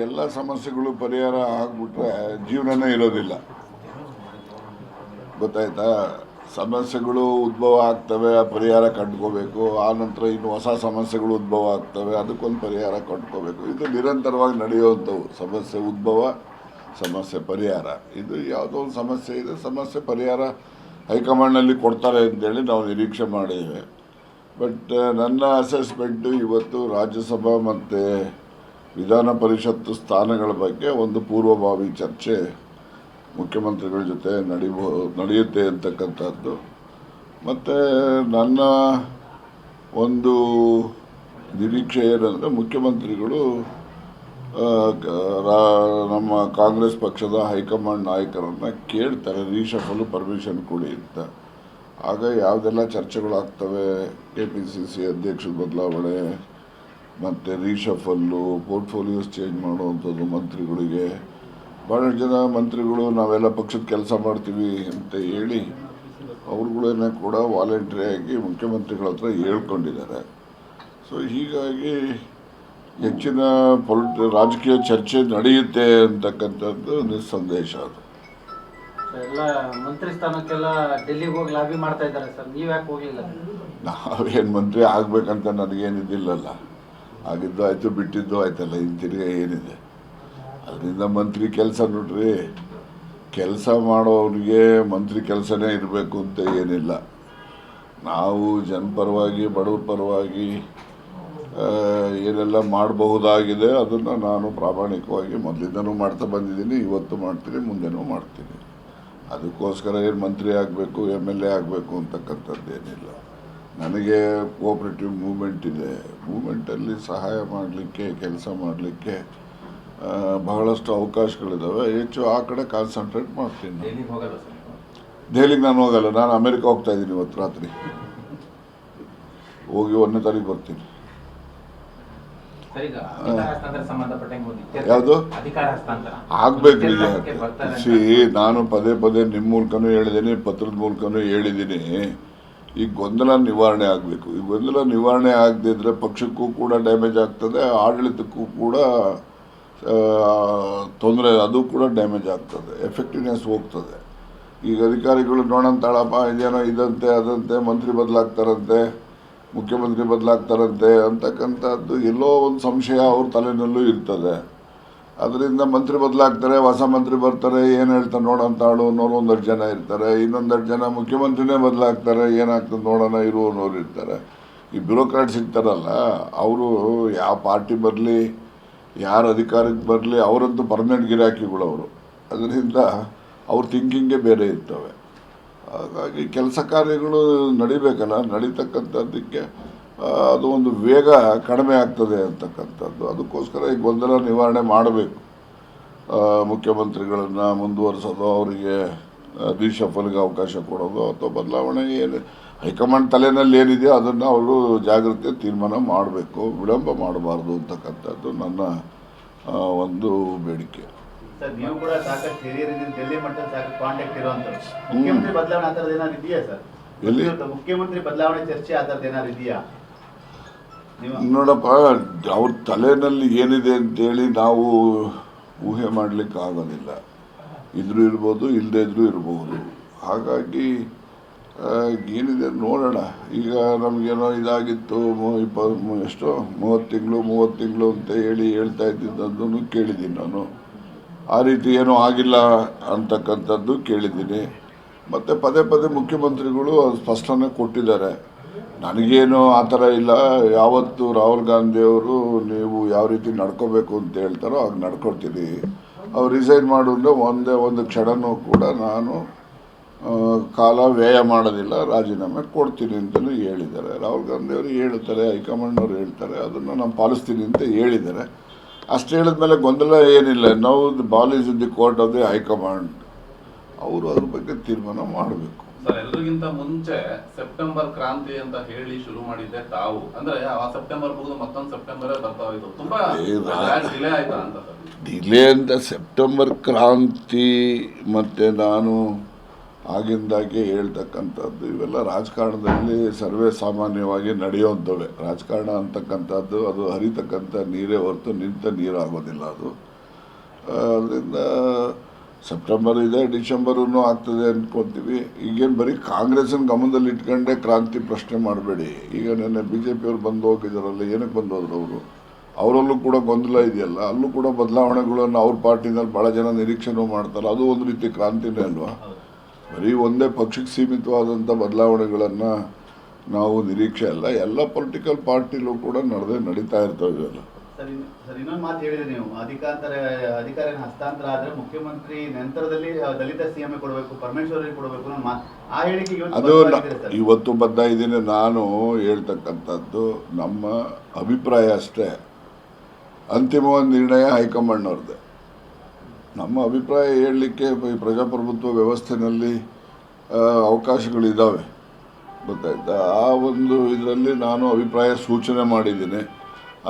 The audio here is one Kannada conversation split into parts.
ಎಲ್ಲ ಸಮಸ್ಯೆಗಳು ಪರಿಹಾರ ಆಗಿಬಿಟ್ರೆ ಜೀವನನೇ ಇರೋದಿಲ್ಲ. ಗೊತ್ತಾಯ್ತಾ? ಸಮಸ್ಯೆಗಳು ಉದ್ಭವ ಆಗ್ತವೆ, ಆ ಪರಿಹಾರ ಕಂಡ್ಕೋಬೇಕು. ಆನಂತರ ಇನ್ನು ಹೊಸ ಸಮಸ್ಯೆಗಳು ಉದ್ಭವ ಆಗ್ತವೆ, ಅದಕ್ಕೊಂದು ಪರಿಹಾರ ಕಂಡ್ಕೋಬೇಕು. ಇದು ನಿರಂತರವಾಗಿ ನಡೆಯುವಂಥವು. ಸಮಸ್ಯೆ ಉದ್ಭವ, ಸಮಸ್ಯೆ ಪರಿಹಾರ. ಇದು ಯಾವುದೋ ಒಂದು ಸಮಸ್ಯೆ ಇದೆ, ಸಮಸ್ಯೆ ಪರಿಹಾರ ಹೈಕಮಾಂಡ್ನಲ್ಲಿ ಕೊಡ್ತಾರೆ ಅಂತೇಳಿ ನಾವು ನಿರೀಕ್ಷೆ ಮಾಡಿದ್ದೇವೆ. ಬಟ್ ನನ್ನ ಅಸೆಸ್ಮೆಂಟು ಇವತ್ತು ರಾಜ್ಯಸಭಾ ಮತ್ತು ವಿಧಾನ ಪರಿಷತ್ತು ಸ್ಥಾನಗಳ ಬಗ್ಗೆ ಒಂದು ಪೂರ್ವಭಾವಿ ಚರ್ಚೆ ಮುಖ್ಯಮಂತ್ರಿಗಳ ಜೊತೆ ನಡೆಯುತ್ತೆ ಅಂತಕ್ಕಂಥದ್ದು. ಮತ್ತು ನನ್ನ ಒಂದು ನಿರೀಕ್ಷೆ ಏನಂದರೆ ಮುಖ್ಯಮಂತ್ರಿಗಳು ನಮ್ಮ ಕಾಂಗ್ರೆಸ್ ಪಕ್ಷದ ಹೈಕಮಾಂಡ್ ನಾಯಕರನ್ನು ಕೇಳ್ತಾರೆ ರೀಶಫಲ್ ಪರ್ಮಿಷನ್ ಕೊಡಿ ಅಂತ. ಆಗ ಯಾವುದೆಲ್ಲ ಚರ್ಚೆಗಳಾಗ್ತವೆ, KPCC ಅಧ್ಯಕ್ಷರ ಬದಲಾವಣೆ ಮತ್ತು ರೀಶಫಲ್ಲು, ಪೋರ್ಟ್ಫೋಲಿಯೋಸ್ ಚೇಂಜ್ ಮಾಡುವಂಥದ್ದು ಮಂತ್ರಿಗಳಿಗೆ. ಭಾಳಷ್ಟು ಜನ ಮಂತ್ರಿಗಳು ನಾವೆಲ್ಲ ಪಕ್ಷದ ಕೆಲಸ ಮಾಡ್ತೀವಿ ಅಂತ ಹೇಳಿ ಅವ್ರುಗಳನ್ನೇ ಕೂಡ ವಾಲಂಟ್ರಿಯಾಗಿ ಮುಖ್ಯಮಂತ್ರಿಗಳ ಹತ್ರ ಹೇಳ್ಕೊಂಡಿದ್ದಾರೆ. ಸೊ ಹೀಗಾಗಿ ಹೆಚ್ಚಿನ ರಾಜಕೀಯ ಚರ್ಚೆ ನಡೆಯುತ್ತೆ ಅಂತಕ್ಕಂಥದ್ದು ನಿಸ್ಸಂದೇಶ. ಅದು ಎಲ್ಲ ಮಂತ್ರಿ ಸ್ಥಾನಕ್ಕೆಲ್ಲ ಡೆಲ್ಲಿಗೆ ಹೋಗಿ ಲಾಬಿ ಮಾಡ್ತಾ ಇದ್ದಾರೆ ಸರ್, ನೀವು ಯಾಕೆ ಹೋಗಲಿಲ್ಲ? ನಾವೇನು ಮಂತ್ರಿ ಆಗಬೇಕಂತ ನನಗೇನಿದ್ದಿಲ್ಲಲ್ಲ. ಆಗಿದ್ದು ಆಯಿತು, ಬಿಟ್ಟಿದ್ದು ಆಯ್ತಲ್ಲ, ಇನ್ನು ತಿರ್ಗಿ ಏನಿದೆ. ಅದರಿಂದ ಮಂತ್ರಿ ಕೆಲಸ ನೋಡ್ರಿ, ಕೆಲಸ ಮಾಡೋರಿಗೆ ಮಂತ್ರಿ ಕೆಲಸನೇ ಇರಬೇಕು ಅಂತ ಏನಿಲ್ಲ. ನಾವು ಜನಪರವಾಗಿ ಬಡವ್ರ ಪರವಾಗಿ ಏನೆಲ್ಲ ಮಾಡಬಹುದಾಗಿದೆ ಅದನ್ನು ನಾನು ಪ್ರಾಮಾಣಿಕವಾಗಿ ಮೊದಲಿಂದನೂ ಮಾಡ್ತಾ ಬಂದಿದ್ದೀನಿ, ಇವತ್ತು ಮಾಡ್ತೀನಿ, ಮುಂದೆನೂ ಮಾಡ್ತೀನಿ. ಅದಕ್ಕೋಸ್ಕರ ಏನು ಮಂತ್ರಿ ಆಗಬೇಕು, MLA ಆಗಬೇಕು ಅಂತಕ್ಕಂಥದ್ದೇನಿಲ್ಲ. ನನಗೆ ಕೋಆಪ್ರೇಟಿವ್ ಮೂವ್ಮೆಂಟ್ ಇದೆ. ಮೂವ್ಮೆಂಟಲ್ಲಿ ಸಹಾಯ ಮಾಡಲಿಕ್ಕೆ, ಕೆಲಸ ಮಾಡಲಿಕ್ಕೆ ಬಹಳಷ್ಟು ಅವಕಾಶಗಳಿದ್ದಾವೆ. ಹೆಚ್ಚು ಆ ಕಡೆ ಕಾನ್ಸಂಟ್ರೇಟ್ ಮಾಡ್ತೀನಿ. ದೆಹಲಿಗೆ ನಾನು ಹೋಗಲ್ಲ, ನಾನು ಅಮೆರಿಕ ಹೋಗ್ತಾ ಇದ್ದೀನಿ. ಇವತ್ತು ರಾತ್ರಿ ಹೋಗಿ 1ನೇ ತಾರೀಕು ಬರ್ತೀನಿ. ಯಾವುದು ಆಗ್ಬೇಕು ನಾನು ಪದೇ ಪದೇ ನಿಮ್ಮ ಮೂಲಕನೂ ಹೇಳಿದ್ದೀನಿ, ಪತ್ರದ ಮೂಲಕನೂ ಹೇಳಿದ್ದೀನಿ. ಈ ಗೊಂದಲ ನಿವಾರಣೆ ಆಗಬೇಕು. ಈ ಗೊಂದಲ ನಿವಾರಣೆ ಆಗದಿದ್ದರೆ ಪಕ್ಷಕ್ಕೂ ಕೂಡ ಡ್ಯಾಮೇಜ್ ಆಗ್ತದೆ, ಆಡಳಿತಕ್ಕೂ ಕೂಡ ತೊಂದರೆ, ಅದು ಕೂಡ ಡ್ಯಾಮೇಜ್ ಆಗ್ತದೆ, ಎಫೆಕ್ಟಿವ್ನೆಸ್ ಹೋಗ್ತದೆ. ಈಗ ಅಧಿಕಾರಿಗಳು ನೋಡಂತಾಳಪ್ಪ ಇದೇನೋ ಇದಂತೆ ಅದಂತೆ, ಮಂತ್ರಿ ಬದಲಾಗ್ತಾರಂತೆ, ಮುಖ್ಯಮಂತ್ರಿ ಬದಲಾಗ್ತಾರಂತೆ ಅಂತಕ್ಕಂಥದ್ದು ಎಲ್ಲೋ ಒಂದು ಸಂಶಯ ಅವ್ರ ತಲೆನಲ್ಲೂ ಇರ್ತದೆ. ಅದರಿಂದ ಮಂತ್ರಿ ಬದಲಾಗ್ತಾರೆ, ಹೊಸ ಮಂತ್ರಿ ಬರ್ತಾರೆ, ಏನು ಹೇಳ್ತಾರೆ ನೋಡಂತಾಳು ಅನ್ನೋರು ಒಂದಷ್ಟು ಜನ ಇರ್ತಾರೆ. ಇನ್ನೊಂದಷ್ಟು ಜನ ಮುಖ್ಯಮಂತ್ರಿನೇ ಬದಲಾಗ್ತಾರೆ, ಏನಾಗ್ತದೆ ನೋಡೋಣ ಇರುವನೋರು ಇರ್ತಾರೆ. ಈ ಬ್ಯೂರೋಕ್ರಾಟ್ಸ್ ಇರ್ತಾರಲ್ಲ, ಅವರು ಯಾವ ಪಾರ್ಟಿ ಬರಲಿ, ಯಾರು ಅಧಿಕಾರಕ್ಕೆ ಬರಲಿ, ಅವರಂತೂ ಪರ್ಮನೆಂಟ್ ಗಿರಾಕಿಗಳು ಅವರು. ಅದರಿಂದ ಅವ್ರ ಥಿಂಕಿಂಗೇ ಬೇರೆ ಇರ್ತವೆ. ಹಾಗಾಗಿ ಕೆಲಸ ಕಾರ್ಯಗಳು ನಡಿಬೇಕಲ್ಲ, ನಡೀತಕ್ಕಂಥದ್ದಕ್ಕೆ ಅದು ಒಂದು ವೇಗ ಕಡಿಮೆ ಆಗ್ತದೆ ಅಂತಕ್ಕಂಥದ್ದು. ಅದಕ್ಕೋಸ್ಕರ ಈ ಗೊಂದಲ ನಿವಾರಣೆ ಮಾಡಬೇಕು. ಮುಖ್ಯಮಂತ್ರಿಗಳನ್ನು ಮುಂದುವರಿಸೋದು, ಅವರಿಗೆ ರೀಶಫಲ್ಗೆ ಅವಕಾಶ ಕೊಡೋದು ಅಥವಾ ಬದಲಾವಣೆ ಏನು ಹೈಕಮಾಂಡ್ ತಲೆಯಲ್ಲಿ ಏನಿದೆಯೋ ಅದನ್ನು ಅವರು ಜಾಗ್ರತೆ ತೀರ್ಮಾನ ಮಾಡಬೇಕು, ವಿಳಂಬ ಮಾಡಬಾರ್ದು ಅಂತಕ್ಕಂಥದ್ದು ನನ್ನ ಒಂದು ಬೇಡಿಕೆ. ಸರ್, ನೀವು ಕೂಡ ಸಾಕಷ್ಟು ಹಿರಿಯರಿದ್ದೀರಿ, ಡೆಲ್ಲಿ ಮಟ್ಟದಲ್ಲಿ ಸಾಕಷ್ಟು ಕಾಂಟ್ಯಾಕ್ಟ್ ಇರುವಂಥದ್ದು. ಮುಖ್ಯಮಂತ್ರಿ ಬದಲಾವಣೆ ಆ ಥರದ್ದು ಏನಾದ್ರು ಇದೆಯಾ ಸರ್? ಎಲ್ಲಿ ಮುಖ್ಯಮಂತ್ರಿ ಬದಲಾವಣೆ ಚರ್ಚೆ ಆ ಥರದ್ದು ಏನಾದ್ರು ಇದೆಯಾ? ನೋಡಪ್ಪ, ಅವ್ರ ತಲೆಯಲ್ಲಿ ಏನಿದೆ ಅಂತೇಳಿ ನಾವು ಊಹೆ ಮಾಡಲಿಕ್ಕೆ ಆಗೋದಿಲ್ಲ. ಇದ್ರೂ ಇರ್ಬೋದು, ಇಲ್ಲದೇ ಇದ್ರೂ ಇರ್ಬೋದು. ಹಾಗಾಗಿ ಏನಿದೆ ನೋಡೋಣ. ಈಗ ನಮಗೇನೋ ಇದಾಗಿತ್ತು, 30 ತಿಂಗಳು ಅಂತ ಹೇಳ್ತಾ ಇದ್ದಿದ್ದನ್ನು ಕೇಳಿದ್ದೀನಿ ನಾನು. ಆ ರೀತಿ ಏನೂ ಆಗಿಲ್ಲ ಅಂತಕ್ಕಂಥದ್ದು ಕೇಳಿದ್ದೀನಿ. ಮತ್ತು ಪದೇ ಪದೇ ಮುಖ್ಯಮಂತ್ರಿಗಳು ಸ್ಪಷ್ಟನೆ ಕೊಟ್ಟಿದ್ದಾರೆ. ನನಗೇನು ಆ ಥರ ಇಲ್ಲ. ಯಾವತ್ತು ರಾಹುಲ್ ಗಾಂಧಿಯವರು ನೀವು ಯಾವ ರೀತಿ ನಡ್ಕೋಬೇಕು ಅಂತ ಹೇಳ್ತಾರೋ ಆಗ ನಡ್ಕೊಳ್ತೀನಿ. ಅವ್ರು ರಿಸೈನ್ ಮಾಡಿದ್ರೆ ಒಂದೇ ಒಂದು ಕ್ಷಣನೂ ಕೂಡ ನಾನು ಕಾಲ ವ್ಯಯ ಮಾಡೋದಿಲ್ಲ, ರಾಜೀನಾಮೆ ಕೊಡ್ತೀನಿ ಅಂತಲೂ ಹೇಳಿದ್ದಾರೆ. ರಾಹುಲ್ ಗಾಂಧಿಯವರು ಹೇಳ್ತಾರೆ, ಹೈಕಮಾಂಡ್ನವ್ರು ಹೇಳ್ತಾರೆ, ಅದನ್ನು ನಾನು ಪಾಲಿಸ್ತೀನಿ ಅಂತ ಹೇಳಿದ್ದಾರೆ. ಅಷ್ಟು ಹೇಳಿದ್ಮೇಲೆ ಗೊಂದಲ ಏನಿಲ್ಲ. ನಾವು the ball is in the court of the high command. ಅವರು ಅದ್ರ ಬಗ್ಗೆ ತೀರ್ಮಾನ ಮಾಡಬೇಕು. ಸರ್, ಎಲ್ಲರಿಗಿಂತ ಮುಂಚೆ ಸೆಪ್ಟೆಂಬರ್ ಕ್ರಾಂತಿ ಅಂತ ಹೇಳಿ ಶುರು ಮಾಡಿದ್ದೆ ತಾವು. ಅಂದ್ರೆ ಆ ಸೆಪ್ಟೆಂಬರ್ ಮುಗಿದು ಮತ್ತೊಂದು ಸೆಪ್ಟೆಂಬರ್ ಬರ್ತಾ ಇತ್ತು, ತುಂಬಾ ಡಿಲೇ ಆಯ್ತಾ ಅಂತ ಸರ್? ಡಿಲೇ ಅಂತ ಸೆಪ್ಟೆಂಬರ್ ಕ್ರಾಂತಿ ಮತ್ತು ನಾನು ಆಗಿಂದಾಗೆ ಹೇಳ್ತಕ್ಕಂಥದ್ದು ಇವೆಲ್ಲ ರಾಜಕಾರಣದಲ್ಲಿ ಸರ್ವೇ ಸಾಮಾನ್ಯವಾಗಿ ನಡೆಯುವಂಥವೇ. ರಾಜಕಾರಣ ಅಂತಕ್ಕಂಥದ್ದು ಅದು ಹರಿತಕ್ಕಂಥ ನೀರೇ ಹೊರತು ನಿಂತ ನೀರು ಆಗೋದಿಲ್ಲ ಅದು. ಅದರಿಂದ ಸೆಪ್ಟೆಂಬರ್ ಇದೆ, ಡಿಸೆಂಬರೂ ಆಗ್ತದೆ ಅಂದ್ಕೊತೀವಿ. ಈಗೇನು ಬರೀ ಕಾಂಗ್ರೆಸ್ಸನ್ನು ಗಮನದಲ್ಲಿ ಇಟ್ಕೊಂಡೇ ಕ್ರಾಂತಿ ಪ್ರಶ್ನೆ ಮಾಡಬೇಡಿ. ಈಗ ನೆನ್ನೆ BJP ಅವ್ರು ಬಂದು ಹೋಗಿದ್ದಾರಲ್ಲ, ಏನಕ್ಕೆ ಬಂದು ಹೋದ್ರು ಅವರು? ಅವರಲ್ಲೂ ಕೂಡ ಗೊಂದಲ ಇದೆಯಲ್ಲ, ಅಲ್ಲೂ ಕೂಡ ಬದಲಾವಣೆಗಳನ್ನು ಅವ್ರ ಪಾರ್ಟಿನಲ್ಲಿ ಭಾಳ ಜನ ನಿರೀಕ್ಷೆನೂ ಮಾಡ್ತಾರೆ. ಅದು ಒಂದು ರೀತಿ ಕ್ರಾಂತಿನೇ ಅಲ್ವಾ? ಬರೀ ಒಂದೇ ಪಕ್ಷಕ್ಕೆ ಸೀಮಿತವಾದಂಥ ಬದಲಾವಣೆಗಳನ್ನು ನಾವು ನಿರೀಕ್ಷೆ ಅಲ್ಲ, ಎಲ್ಲ ಪೊಲಿಟಿಕಲ್ ಪಾರ್ಟಿಲೂ ಕೂಡ ನಡೀತಾ ಇರ್ತವೆ ಅಲ್ಲ. ಸರ್ ಇನ್ನೊಂದು ಮಾತು ಹೇಳಿದ್ರೆ ನೀವು ಅಧಿಕಾರ ಹಸ್ತಾಂತರ ಆದ್ರೆ ಮುಖ್ಯಮಂತ್ರಿ ನಂತರದಲ್ಲಿ ದಲಿತ CM ಕೊಡಬೇಕು, ಪರಮೇಶ್ವರಿಗೆ ಕೊಡಬೇಕು ಅನ್ನೋ ಮಾತು, ಆ ಹೇಳಿಕೆಗೆ ಅದು ಇವತ್ತು ಬದ್ಧ ಇದ್ದೀನಿ. ನಾನು ಹೇಳ್ತಕ್ಕಂಥದ್ದು ನಮ್ಮ ಅಭಿಪ್ರಾಯ ಅಷ್ಟೇ. ಅಂತಿಮವಾದ ನಿರ್ಣಯ ಹೈಕಮಾಂಡ್ನವ್ರದ್ದೇ. ನಮ್ಮ ಅಭಿಪ್ರಾಯ ಹೇಳಲಿಕ್ಕೆ ಈ ಪ್ರಜಾಪ್ರಭುತ್ವ ವ್ಯವಸ್ಥೆಯಲ್ಲಿ ಅವಕಾಶಗಳಿದ್ದಾವೆ, ಗೊತ್ತಾಯ್ತಾ? ಆ ಒಂದು ಇದರಲ್ಲಿ ನಾನು ಅಭಿಪ್ರಾಯ ಸೂಚನೆ ಮಾಡಿದ್ದೀನಿ.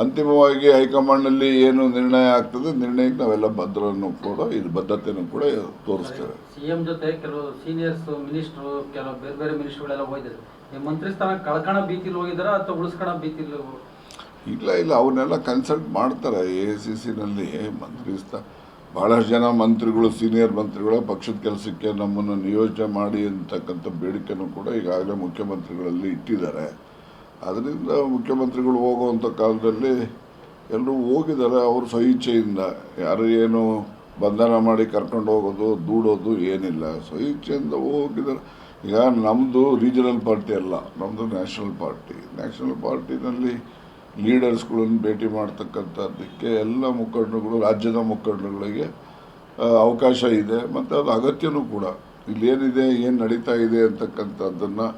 ಅಂತಿಮವಾಗಿ ಹೈಕಮಾಂಡ್ನಲ್ಲಿ ಏನು ನಿರ್ಣಯ ಆಗ್ತದೆ, ನಿರ್ಣಯಕ್ಕೆ ನಾವೆಲ್ಲ ಬದ್ಧತೆಯನ್ನು ಕೂಡ ತೋರಿಸ್ತೇವೆ. CM ಜೊತೆ ಕೆಲವು ಸೀನಿಯರ್ಸ್ ಮಿನಿಸ್ಟ್ರು, ಕೆಲವು ಬೇರೆ ಬೇರೆ ಮಿನಿಸ್ಟ್ರುಗಳೆಲ್ಲ ಹೋಗಿದ್ದಾರೆ. ಈ ಮಂತ್ರಿ ಸ್ಥಾನ ಕಳ್ಕೊಳ್ಳೋ ಭೀತಿಲಿ ಹೋಗಿದಾರ ಅಥವಾ ಉಳಿಸ್ಕೊಳ್ಳೋ ಭೀತಿಲಿ? ಇಲ್ಲ, ಅವನ್ನೆಲ್ಲ ಕನ್ಸಲ್ಟ್ ಮಾಡ್ತಾರೆ. AICCನಲ್ಲಿ ಮಂತ್ರಿ ಭಾಳಷ್ಟು ಜನ ಮಂತ್ರಿಗಳು, ಸೀನಿಯರ್ ಮಂತ್ರಿಗಳ ಪಕ್ಷದ ಕೆಲಸಕ್ಕೆ ನಮ್ಮನ್ನು ನಿಯೋಜನೆ ಮಾಡಿ ಅಂತಕ್ಕಂಥ ಬೇಡಿಕೆನೂ ಕೂಡ ಈಗಾಗಲೇ ಮುಖ್ಯಮಂತ್ರಿಗಳಲ್ಲಿ ಇಟ್ಟಿದ್ದಾರೆ. ಅದರಿಂದ ಮುಖ್ಯಮಂತ್ರಿಗಳು ಹೋಗುವಂಥ ಕಾಲದಲ್ಲಿ ಎಲ್ಲರೂ ಹೋಗಿದ್ದಾರೆ. ಅವರು ಸ್ವಇಚ್ಛೆಯಿಂದ, ಯಾರು ಏನು ಬಂಧನ ಮಾಡಿ ಕರ್ಕೊಂಡು ಹೋಗೋದು, ದೂಡೋದು ಏನಿಲ್ಲ, ಸ್ವಇಚ್ಛೆಯಿಂದ ಹೋಗಿದ್ದಾರೆ. ಈಗ ನಮ್ಮದು ರೀಜನಲ್ ಪಾರ್ಟಿ ಅಲ್ಲ, ನಮ್ಮದು ನ್ಯಾಷನಲ್ ಪಾರ್ಟಿ. ನ್ಯಾಷನಲ್ ಪಾರ್ಟಿನಲ್ಲಿ ಲೀಡರ್ಸ್ಗಳನ್ನು ಭೇಟಿ ಮಾಡ್ತಕ್ಕಂಥದ್ದಕ್ಕೆ ಎಲ್ಲ ಮುಖಂಡರುಗಳು, ರಾಜ್ಯದ ಮುಖಂಡರುಗಳಿಗೆ ಅವಕಾಶ ಇದೆ, ಮತ್ತು ಅದು ಅಗತ್ಯನೂ ಕೂಡ. ಇಲ್ಲೇನಿದೆ, ಏನು ನಡೀತಾ ಇದೆ ಅಂತಕ್ಕಂಥದ್ದನ್ನು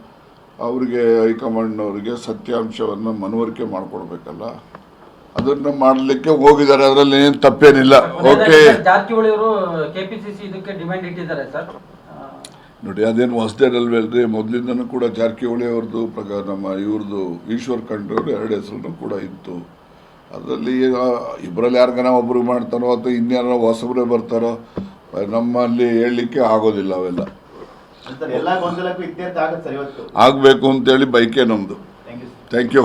ಅವರಿಗೆ, ಹೈಕಮಾಂಡ್ನವರಿಗೆ ಸತ್ಯಾಂಶವನ್ನು ಮನವರಿಕೆ ಮಾಡಿಕೊಡ್ಬೇಕಲ್ಲ, ಅದನ್ನು ಮಾಡಲಿಕ್ಕೆ ಹೋಗಿದ್ದಾರೆ. ಅದರಲ್ಲಿ ಏನು ತಪ್ಪೇನಿಲ್ಲ. ಓಕೆ, ಜಾರಕಿಹೊಳಿ ಅವರು KPCC ಇದಕ್ಕೆ ಡಿಮ್ಯಾಂಡ್ ಇಟ್ಟಿದ್ದಾರೆ ಸರ್. ನೋಡಿ, ಅದೇನು ಹೊಸದೇನಲ್ವಲ್ರಿ, ಮೊದಲಿಂದನೂ ಕೂಡ ಜಾರಕಿಹೊಳಿ ಅವ್ರದ್ದು ನಮ್ಮ ಇವ್ರದ್ದು ಈಶ್ವರ್ ಖಂಡ್ರವ್ರು 2 ಹೆಸರು ಕೂಡ ಇತ್ತು. ಅದರಲ್ಲಿ ಇಬ್ಬರಲ್ಲಿ ಯಾರಿಗಾನ ಒಬ್ರು ಮಾಡ್ತಾರೋ ಅಥವಾ ಇನ್ಯಾರೋ ಹೊಸಬ್ರೇ ಬರ್ತಾರೋ, ನಮ್ಮಲ್ಲಿ ಹೇಳಲಿಕ್ಕೆ ಆಗೋದಿಲ್ಲ. ಅವೆಲ್ಲ ಎಲ್ಲ ಗೊಂದಲಕ್ಕೂ ಇತ್ಯರ್ಥ ಆಗುತ್ತೆ ಸರ್ ಇವತ್ತು. ಆಗಬೇಕು ಅಂತೇಳಿ ಬೈಕೆ ನಮ್ಮದು. Thank you. Thank you.